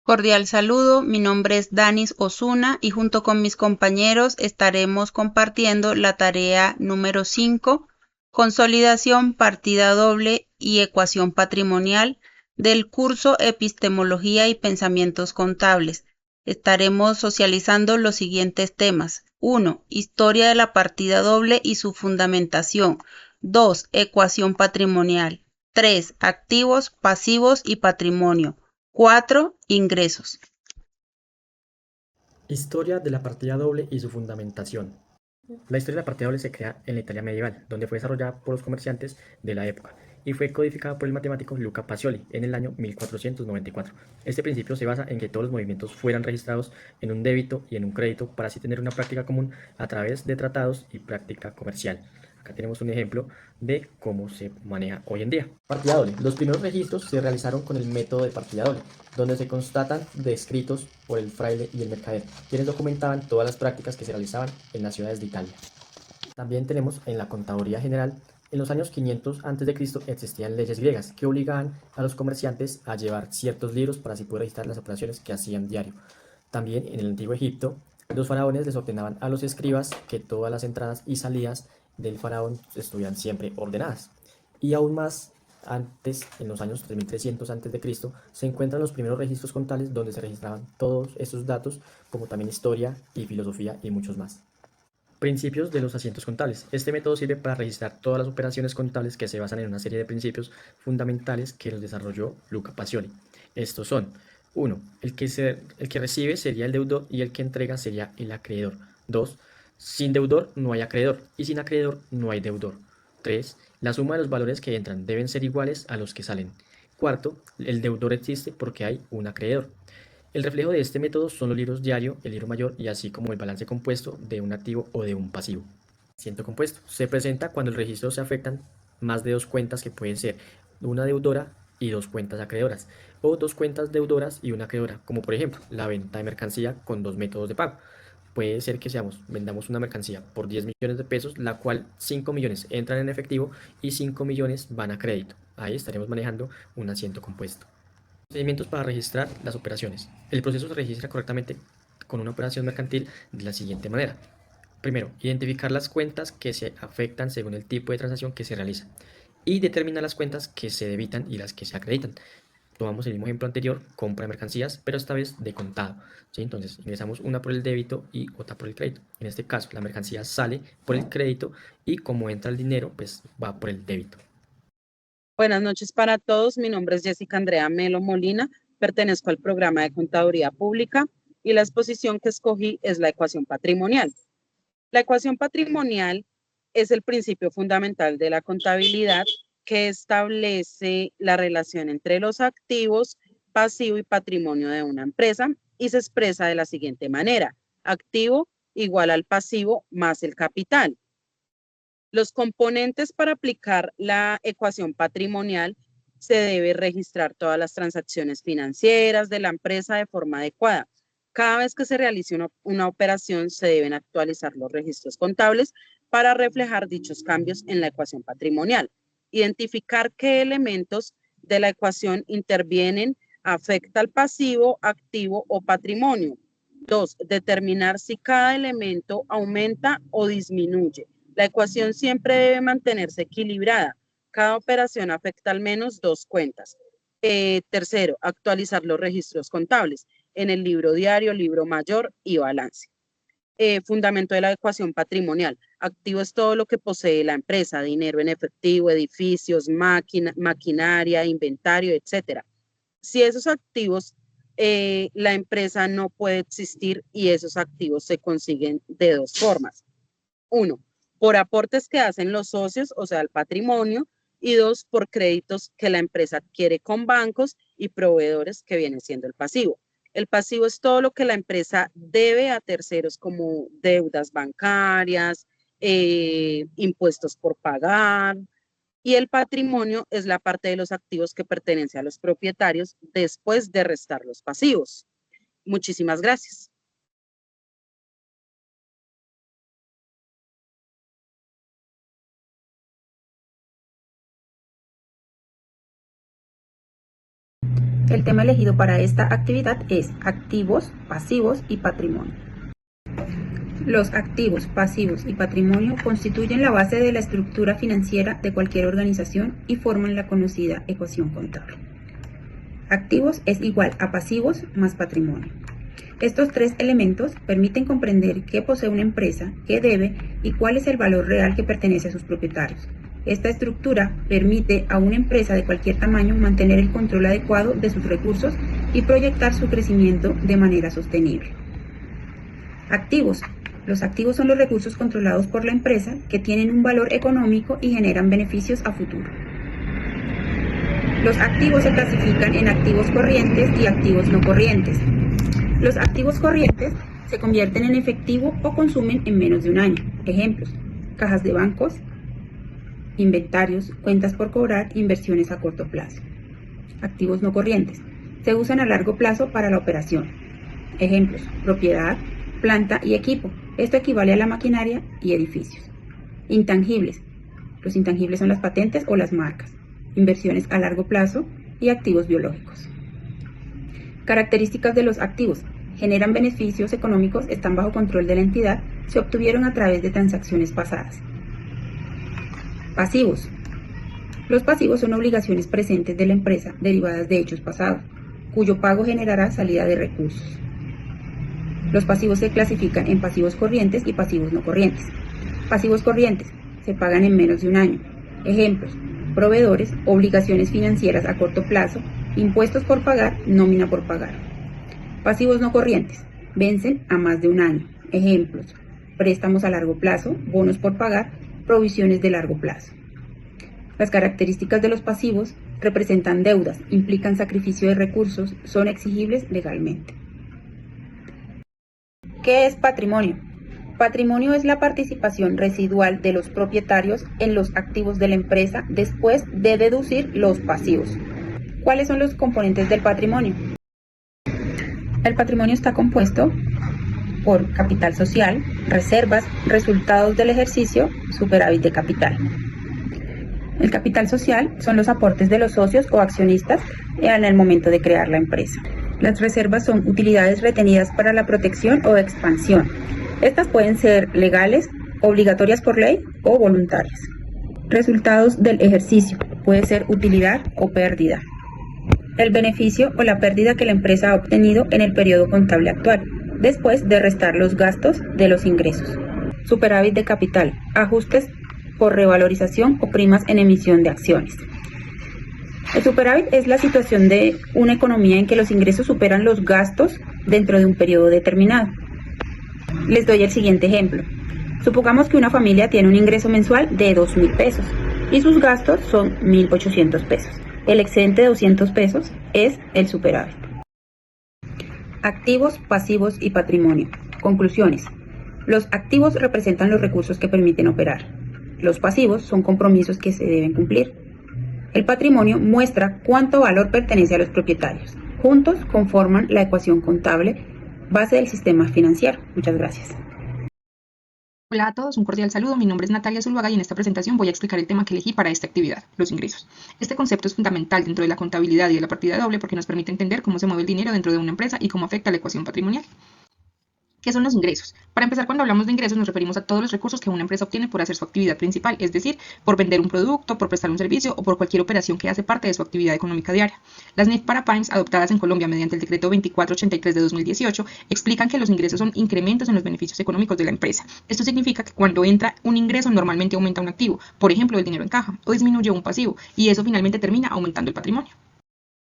Cordial saludo, mi nombre es Danis Osuna y junto con mis compañeros estaremos compartiendo la tarea número 5, consolidación, partida doble y ecuación patrimonial del curso Epistemología y Pensamientos Contables. Estaremos socializando los siguientes temas. 1. Historia de la partida doble y su fundamentación. 2. Ecuación patrimonial. 3. Activos, pasivos y patrimonio. 4. Ingresos. Historia de la partida doble y su fundamentación. La historia de la partida doble se crea en la Italia medieval, donde fue desarrollada por los comerciantes de la época y fue codificada por el matemático Luca Pacioli en el año 1494. Este principio se basa en que todos los movimientos fueran registrados en un débito y en un crédito para así tener una práctica común a través de tratados y práctica comercial. Acá tenemos un ejemplo de cómo se maneja hoy en día. Partida doble. Los primeros registros se realizaron con el método de partida doble, donde se constatan descritos por el fraile y el mercader, quienes documentaban todas las prácticas que se realizaban en las ciudades de Italia. También tenemos en la contaduría general, en los años 500 a.C. existían leyes griegas que obligaban a los comerciantes a llevar ciertos libros para así poder registrar las operaciones que hacían diario. También en el antiguo Egipto, los faraones les ordenaban a los escribas que todas las entradas y salidas del faraón estuvieran siempre ordenadas. Y aún más antes, en los años 3300 a.C., se encuentran los primeros registros contables donde se registraban todos estos datos, como también historia y filosofía y muchos más. Principios de los asientos contables. Este método sirve para registrar todas las operaciones contables que se basan en una serie de principios fundamentales que los desarrolló Luca Pacioli. Estos son: 1. El que recibe sería el deudor y el que entrega sería el acreedor. 2. Sin deudor no hay acreedor y sin acreedor no hay deudor. 3. La suma de los valores que entran deben ser iguales a los que salen. 4. El deudor existe porque hay un acreedor. El reflejo de este método son los libros diario, el libro mayor y así como el balance compuesto de un activo o de un pasivo. Asiento compuesto. Se presenta cuando el registro se afectan más de dos cuentas que pueden ser una deudora y dos cuentas acreedoras, o dos cuentas deudoras y una acreedora, como por ejemplo la venta de mercancía con dos métodos de pago. Puede ser que vendamos una mercancía por 10 millones de pesos, la cual 5 millones entran en efectivo y 5 millones van a crédito. Ahí estaremos manejando un asiento compuesto. Procedimientos para registrar las operaciones. El proceso se registra correctamente con una operación mercantil de la siguiente manera. Primero, identificar las cuentas que se afectan según el tipo de transacción que se realiza y determinar las cuentas que se debitan y las que se acreditan. Tomamos el mismo ejemplo anterior, compra de mercancías, pero esta vez de contado. ¿Sí? Entonces, ingresamos una por el débito y otra por el crédito. En este caso, la mercancía sale por el crédito y como entra el dinero, pues va por el débito. Buenas noches para todos. Mi nombre es Jessica Andrea Melo Molina. Pertenezco al programa de Contaduría Pública y la exposición que escogí es la ecuación patrimonial. La ecuación patrimonial es el principio fundamental de la contabilidad que establece la relación entre los activos, pasivo y patrimonio de una empresa y se expresa de la siguiente manera: activo igual al pasivo más el capital. Los componentes para aplicar la ecuación patrimonial: se debe registrar todas las transacciones financieras de la empresa de forma adecuada. Cada vez que se realice una operación, se deben actualizar los registros contables para reflejar dichos cambios en la ecuación patrimonial. Identificar qué elementos de la ecuación intervienen, afecta al pasivo, activo o patrimonio. 2. Determinar si cada elemento aumenta o disminuye. La ecuación siempre debe mantenerse equilibrada. Cada operación afecta al menos dos cuentas. Tercero, actualizar los registros contables en el libro diario, libro mayor y balance. Fundamento de la ecuación patrimonial. Activo es todo lo que posee la empresa: dinero en efectivo, edificios, maquinaria, inventario, etcétera. Si esos activos, la empresa no puede existir, y esos activos se consiguen de dos formas. 1. Por aportes que hacen los socios, o sea, el patrimonio. Y 2. Por créditos que la empresa adquiere con bancos y proveedores, que viene siendo el pasivo. El pasivo es todo lo que la empresa debe a terceros, como deudas bancarias, impuestos por pagar. Y el patrimonio es la parte de los activos que pertenece a los propietarios después de restar los pasivos. Muchísimas gracias. El tema elegido para esta actividad es activos, pasivos y patrimonio. Los activos, pasivos y patrimonio constituyen la base de la estructura financiera de cualquier organización y forman la conocida ecuación contable. Activos es igual a pasivos más patrimonio. Estos tres elementos permiten comprender qué posee una empresa, qué debe y cuál es el valor real que pertenece a sus propietarios. Esta estructura permite a una empresa de cualquier tamaño mantener el control adecuado de sus recursos y proyectar su crecimiento de manera sostenible. Activos. Los activos son los recursos controlados por la empresa que tienen un valor económico y generan beneficios a futuro. Los activos se clasifican en activos corrientes y activos no corrientes. Los activos corrientes se convierten en efectivo o consumen en menos de un año. Ejemplos: cajas de bancos, inventarios, cuentas por cobrar, inversiones a corto plazo. Activos no corrientes se usan a largo plazo para la operación. Ejemplos: propiedad, planta y equipo. Esto equivale a la maquinaria y edificios. Intangibles. Los intangibles son las patentes o las marcas. Inversiones a largo plazo y activos biológicos. Características de los activos: generan beneficios económicos, están bajo control de la entidad, se obtuvieron a través de transacciones pasadas. Pasivos. Los pasivos son obligaciones presentes de la empresa derivadas de hechos pasados, cuyo pago generará salida de recursos. Los pasivos se clasifican en pasivos corrientes y pasivos no corrientes. Pasivos corrientes se pagan en menos de un año. Ejemplos: proveedores, obligaciones financieras a corto plazo, impuestos por pagar, nómina por pagar. Pasivos no corrientes vencen a más de un año. Ejemplos: préstamos a largo plazo, bonos por pagar, provisiones de largo plazo. Las características de los pasivos: representan deudas, implican sacrificio de recursos, son exigibles legalmente. ¿Qué es patrimonio? Patrimonio es la participación residual de los propietarios en los activos de la empresa después de deducir los pasivos. ¿Cuáles son los componentes del patrimonio? El patrimonio está compuesto por capital social, reservas, resultados del ejercicio, superávit de capital. El capital social son los aportes de los socios o accionistas en el momento de crear la empresa. Las reservas son utilidades retenidas para la protección o expansión. Estas pueden ser legales, obligatorias por ley o voluntarias. Resultados del ejercicio: puede ser utilidad o pérdida. El beneficio o la pérdida que la empresa ha obtenido en el periodo contable actual, después de restar los gastos de los ingresos. Superávit de capital: ajustes por revalorización o primas en emisión de acciones. El superávit es la situación de una economía en que los ingresos superan los gastos dentro de un periodo determinado. Les doy el siguiente ejemplo. Supongamos que una familia tiene un ingreso mensual de 2.000 pesos y sus gastos son 1.800 pesos. El excedente de 200 pesos es el superávit. Activos, pasivos y patrimonio. Conclusiones. Los activos representan los recursos que permiten operar. Los pasivos son compromisos que se deben cumplir. El patrimonio muestra cuánto valor pertenece a los propietarios. Juntos conforman la ecuación contable, base del sistema financiero. Muchas gracias. Hola a todos, un cordial saludo. Mi nombre es Natalia Zuluaga y en esta presentación voy a explicar el tema que elegí para esta actividad, los ingresos. Este concepto es fundamental dentro de la contabilidad y de la partida doble porque nos permite entender cómo se mueve el dinero dentro de una empresa y cómo afecta la ecuación patrimonial. ¿Qué son los ingresos? Para empezar, cuando hablamos de ingresos nos referimos a todos los recursos que una empresa obtiene por hacer su actividad principal, es decir, por vender un producto, por prestar un servicio o por cualquier operación que hace parte de su actividad económica diaria. Las NIF para PYMEs, adoptadas en Colombia mediante el decreto 2483 de 2018, explican que los ingresos son incrementos en los beneficios económicos de la empresa. Esto significa que cuando entra un ingreso normalmente aumenta un activo, por ejemplo el dinero en caja, o disminuye un pasivo, y eso finalmente termina aumentando el patrimonio.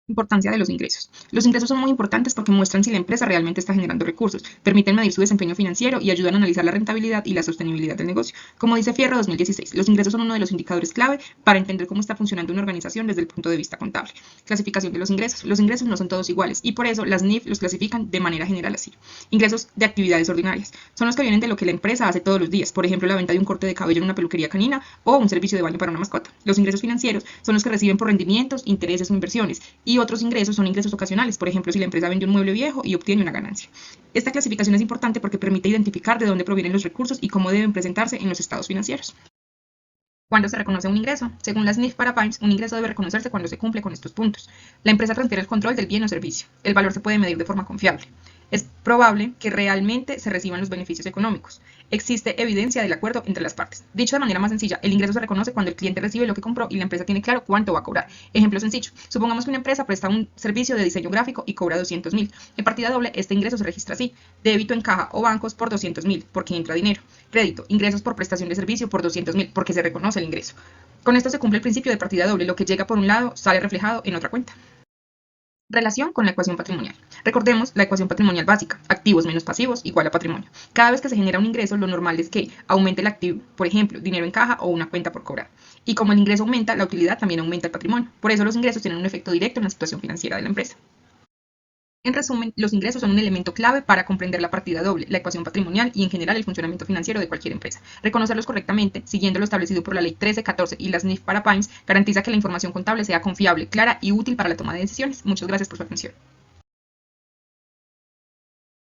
Importancia de los ingresos. Los ingresos son muy importantes porque muestran si la empresa realmente está generando recursos, permiten medir su desempeño financiero y ayudan a analizar la rentabilidad y la sostenibilidad del negocio. Como dice Fierro 2016, los ingresos son uno de los indicadores clave para entender cómo está funcionando una organización desde el punto de vista contable. Clasificación de los ingresos. Los ingresos no son todos iguales y por eso las NIF los clasifican de manera general así. Ingresos de actividades ordinarias. Son los que vienen de lo que la empresa hace todos los días, por ejemplo la venta de un corte de cabello en una peluquería canina o un servicio de baño para una mascota. Los ingresos financieros son los que reciben por rendimientos, intereses o inversiones, y otros ingresos son ingresos ocasionales, por ejemplo si la empresa vende un mueble viejo y obtiene una ganancia. Esta clasificación es importante porque permite identificar de dónde provienen los recursos y cómo deben presentarse en los estados financieros. ¿Cuándo se reconoce un ingreso? Según la SNIF para PYME, un ingreso debe reconocerse cuando se cumple con estos puntos. La empresa transfiere el control del bien o servicio. El valor se puede medir de forma confiable. Es probable que realmente se reciban los beneficios económicos. Existe evidencia del acuerdo entre las partes. Dicho de manera más sencilla, el ingreso se reconoce cuando el cliente recibe lo que compró y la empresa tiene claro cuánto va a cobrar. Ejemplo sencillo. Supongamos que una empresa presta un servicio de diseño gráfico y cobra 200.000. En partida doble, este ingreso se registra así. Débito en caja o bancos por 200.000, porque entra dinero. Crédito, ingresos por prestación de servicio por 200.000, porque se reconoce el ingreso. Con esto se cumple el principio de partida doble. Lo que llega por un lado sale reflejado en otra cuenta. Relación con la ecuación patrimonial. Recordemos la ecuación patrimonial básica, activos menos pasivos igual a patrimonio. Cada vez que se genera un ingreso, lo normal es que aumente el activo, por ejemplo, dinero en caja o una cuenta por cobrar. Y como el ingreso aumenta, la utilidad también aumenta el patrimonio. Por eso los ingresos tienen un efecto directo en la situación financiera de la empresa. En resumen, los ingresos son un elemento clave para comprender la partida doble, la ecuación patrimonial y en general el funcionamiento financiero de cualquier empresa. Reconocerlos correctamente, siguiendo lo establecido por la Ley 1314 y las NIF para PYME, garantiza que la información contable sea confiable, clara y útil para la toma de decisiones. Muchas gracias por su atención.